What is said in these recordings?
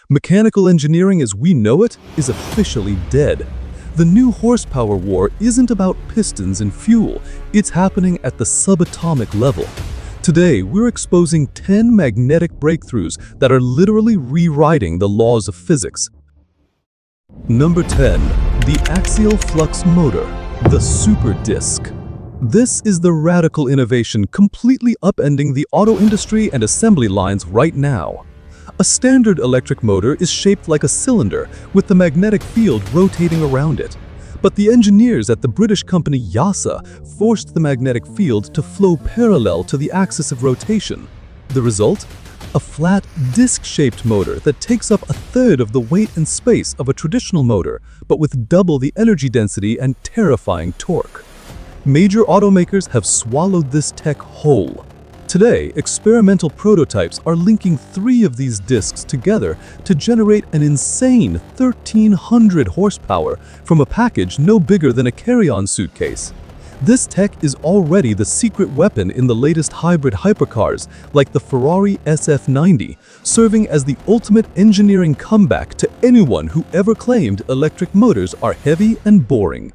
Mechanical engineering as we know it is officially dead. The new horsepower war isn't about pistons and fuel, it's happening at the subatomic level. Today, we're exposing 10 magnetic breakthroughs that are literally rewriting the laws of physics. Number 10. The axial flux motor, the super disc. This is the radical innovation completely upending the auto industry and assembly lines right now. A standard electric motor is shaped like a cylinder with the magnetic field rotating around it. But the engineers at the British company YASA forced the magnetic field to flow parallel to the axis of rotation. The result? A flat, disc-shaped motor that takes up a third of the weight and space of a traditional motor, but with double the energy density and terrifying torque. Major automakers have swallowed this tech whole. Today, experimental prototypes are linking 3 of these discs together to generate an insane 1,300 horsepower from a package no bigger than a carry-on suitcase. This tech is already the secret weapon in the latest hybrid hypercars, like the Ferrari SF90, serving as the ultimate engineering comeback to anyone who ever claimed electric motors are heavy and boring.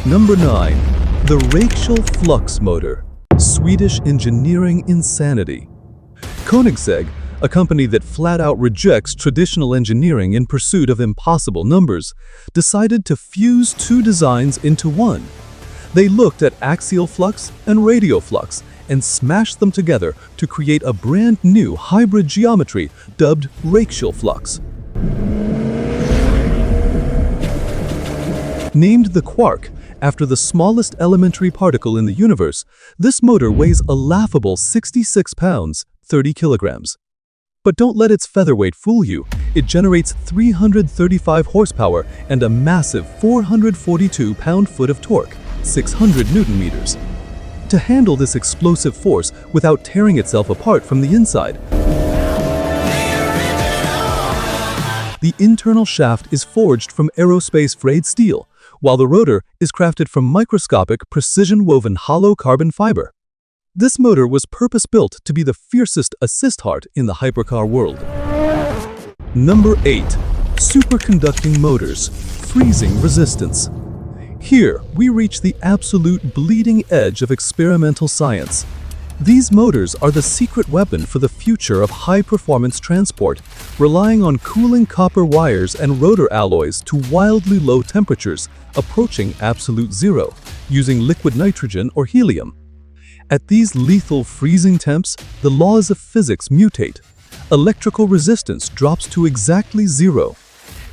Number 9. The axial flux motor. Swedish engineering insanity. Koenigsegg, a company that flat-out rejects traditional engineering in pursuit of impossible numbers, decided to fuse 2 designs into one. They looked at axial flux and radial flux and smashed them together to create a brand new hybrid geometry dubbed axial flux. Named the quark, after the smallest elementary particle in the universe, this motor weighs a laughable 66 pounds, 30 kilograms. But don't let its featherweight fool you. It generates 335 horsepower and a massive 442 pound-foot of torque, 600 newton meters. To handle this explosive force without tearing itself apart from the inside, the internal shaft is forged from aerospace-grade steel, while the rotor is crafted from microscopic, precision-woven hollow carbon fiber. This motor was purpose-built to be the fiercest assist heart in the hypercar world. Number 8. Superconducting motors, freezing resistance. Here, we reach the absolute bleeding edge of experimental science. These motors are the secret weapon for the future of high-performance transport, relying on cooling copper wires and rotor alloys to wildly low temperatures, approaching absolute zero, using liquid nitrogen or helium. At these lethal freezing temps, the laws of physics mutate. Electrical resistance drops to exactly zero.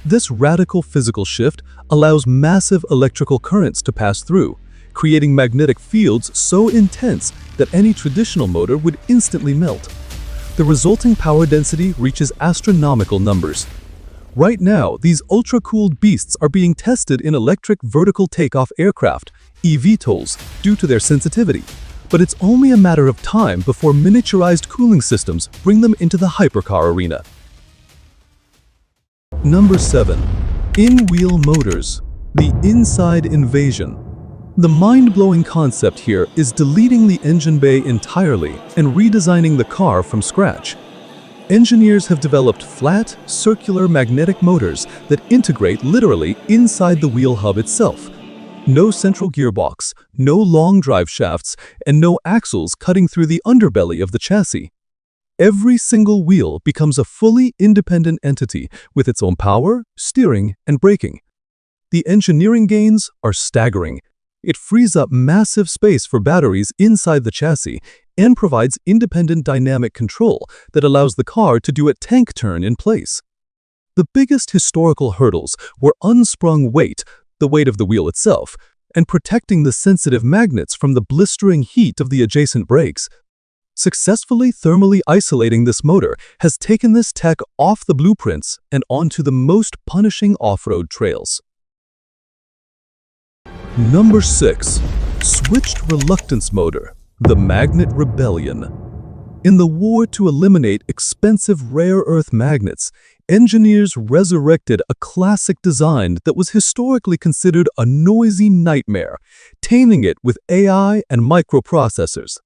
This radical physical shift allows massive electrical currents to pass through, creating magnetic fields so intense that any traditional motor would instantly melt. The resulting power density reaches astronomical numbers. Right now, these ultra-cooled beasts are being tested in electric vertical takeoff aircraft, eVTOLs, due to their sensitivity. But it's only a matter of time before miniaturized cooling systems bring them into the hypercar arena. Number 7. In-wheel motors, the inside invasion. The mind-blowing concept here is deleting the engine bay entirely and redesigning the car from scratch. Engineers have developed flat, circular magnetic motors that integrate literally inside the wheel hub itself. No central gearbox, no long drive shafts, and no axles cutting through the underbelly of the chassis. Every single wheel becomes a fully independent entity with its own power, steering, and braking. The engineering gains are staggering. It frees up massive space for batteries inside the chassis and provides independent dynamic control that allows the car to do a tank turn in place. The biggest historical hurdles were unsprung weight, the weight of the wheel itself, and protecting the sensitive magnets from the blistering heat of the adjacent brakes. Successfully thermally isolating this motor has taken this tech off the blueprints and onto the most punishing off-road trails. Number 6. Switched reluctance motor, the magnet rebellion. In the war to eliminate expensive rare earth magnets, engineers resurrected a classic design that was historically considered a noisy nightmare, taming it with AI and microprocessors.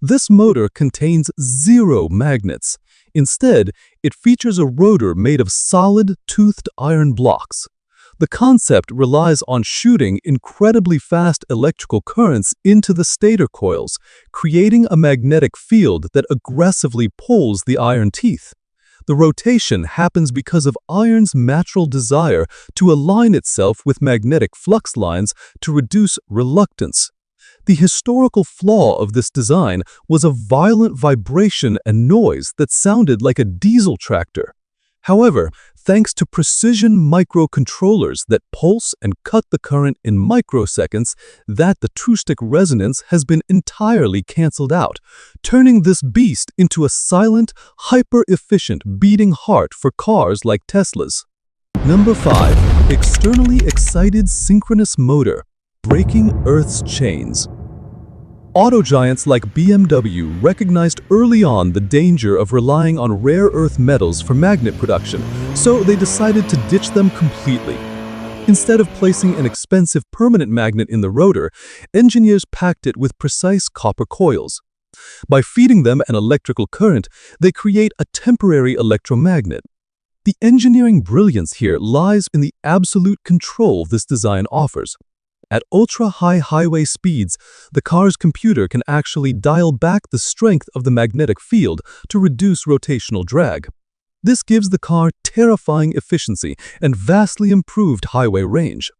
This motor contains zero magnets. Instead, it features a rotor made of solid, toothed iron blocks. The concept relies on shooting incredibly fast electrical currents into the stator coils, creating a magnetic field that aggressively pulls the iron teeth. The rotation happens because of iron's natural desire to align itself with magnetic flux lines to reduce reluctance. The historical flaw of this design was a violent vibration and noise that sounded like a diesel tractor. However, thanks to precision microcontrollers that pulse and cut the current in microseconds, that acoustic resonance has been entirely canceled out, turning this beast into a silent, hyper-efficient beating heart for cars like Tesla's. Number 5. Externally excited synchronous motor, breaking Earth's chains. Auto giants like BMW recognized early on the danger of relying on rare earth metals for magnet production, so they decided to ditch them completely. Instead of placing an expensive permanent magnet in the rotor, engineers packed it with precise copper coils. By feeding them an electrical current, they create a temporary electromagnet. The engineering brilliance here lies in the absolute control this design offers. At ultra-high highway speeds, the car's computer can actually dial back the strength of the magnetic field to reduce rotational drag. This gives the car terrifying efficiency and vastly improved highway range.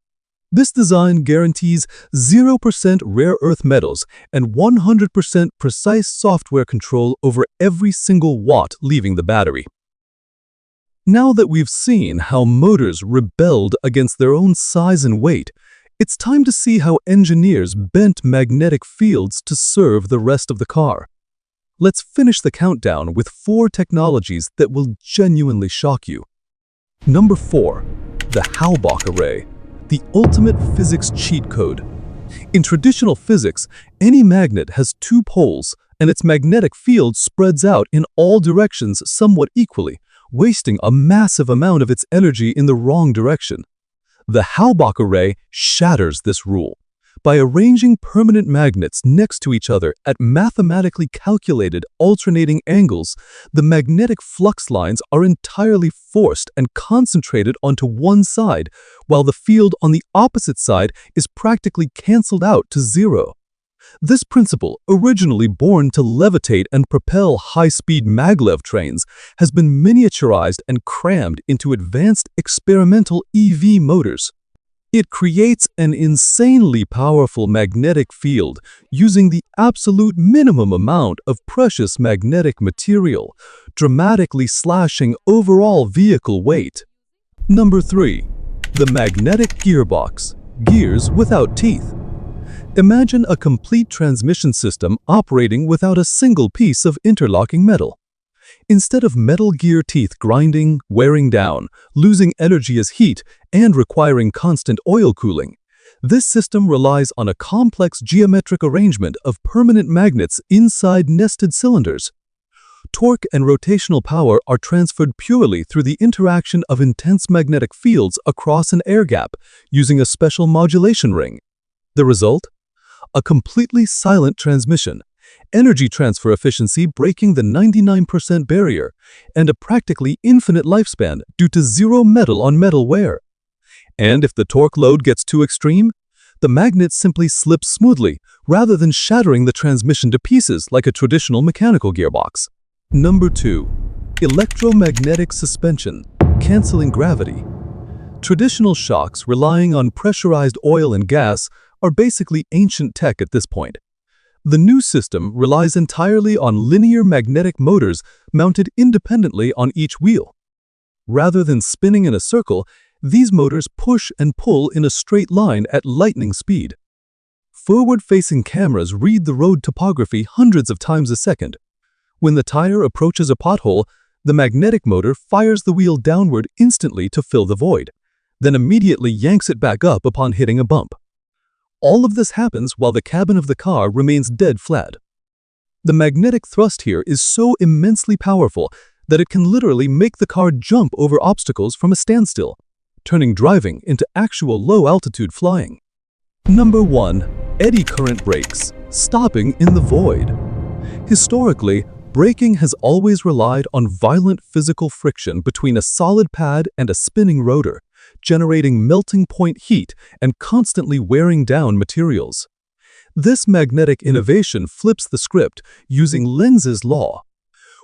This design guarantees 0% rare earth metals and 100% precise software control over every single watt leaving the battery. Now that we've seen how motors rebelled against their own size and weight, it's time to see how engineers bent magnetic fields to serve the rest of the car. Let's finish the countdown with 4 technologies that will genuinely shock you. Number 4. The Halbach array, the ultimate physics cheat code. In traditional physics, any magnet has 2 poles, and its magnetic field spreads out in all directions somewhat equally, wasting a massive amount of its energy in the wrong direction. The Halbach array shatters this rule. By arranging permanent magnets next to each other at mathematically calculated alternating angles, the magnetic flux lines are entirely forced and concentrated onto one side, while the field on the opposite side is practically canceled out to zero. This principle, originally born to levitate and propel high-speed maglev trains, has been miniaturized and crammed into advanced experimental EV motors. It creates an insanely powerful magnetic field using the absolute minimum amount of precious magnetic material, dramatically slashing overall vehicle weight. Number 3. The magnetic gearbox, gears without teeth. Imagine a complete transmission system operating without a single piece of interlocking metal. Instead of metal gear teeth grinding, wearing down, losing energy as heat, and requiring constant oil cooling, this system relies on a complex geometric arrangement of permanent magnets inside nested cylinders. Torque and rotational power are transferred purely through the interaction of intense magnetic fields across an air gap using a special modulation ring. The result? A completely silent transmission, energy transfer efficiency breaking the 99% barrier, and a practically infinite lifespan due to zero metal-on-metal wear. And if the torque load gets too extreme, the magnet simply slips smoothly rather than shattering the transmission to pieces like a traditional mechanical gearbox. Number 2. Electromagnetic suspension, canceling gravity. Traditional shocks relying on pressurized oil and gas are basically ancient tech at this point. The new system relies entirely on linear magnetic motors mounted independently on each wheel. Rather than spinning in a circle, these motors push and pull in a straight line at lightning speed. Forward-facing cameras read the road topography hundreds of times a second. When the tire approaches a pothole, the magnetic motor fires the wheel downward instantly to fill the void, then immediately yanks it back up upon hitting a bump. All of this happens while the cabin of the car remains dead flat. The magnetic thrust here is so immensely powerful that it can literally make the car jump over obstacles from a standstill, turning driving into actual low-altitude flying. Number 1. Eddy current brakes, stopping in the void. Historically, braking has always relied on violent physical friction between a solid pad and a spinning rotor, generating melting point heat and constantly wearing down materials. This magnetic innovation flips the script using Lenz's law.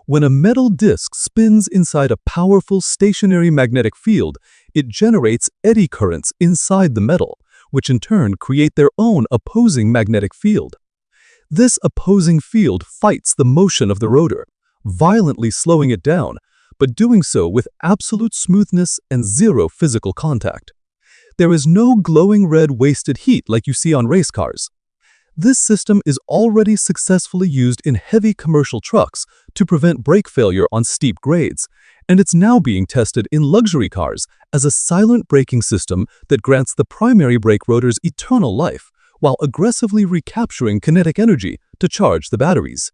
When a metal disc spins inside a powerful stationary magnetic field, it generates eddy currents inside the metal, which in turn create their own opposing magnetic field. This opposing field fights the motion of the rotor, violently slowing it down, but doing so with absolute smoothness and zero physical contact. There is no glowing red wasted heat like you see on race cars. This system is already successfully used in heavy commercial trucks to prevent brake failure on steep grades, and it's now being tested in luxury cars as a silent braking system that grants the primary brake rotors eternal life, while aggressively recapturing kinetic energy to charge the batteries.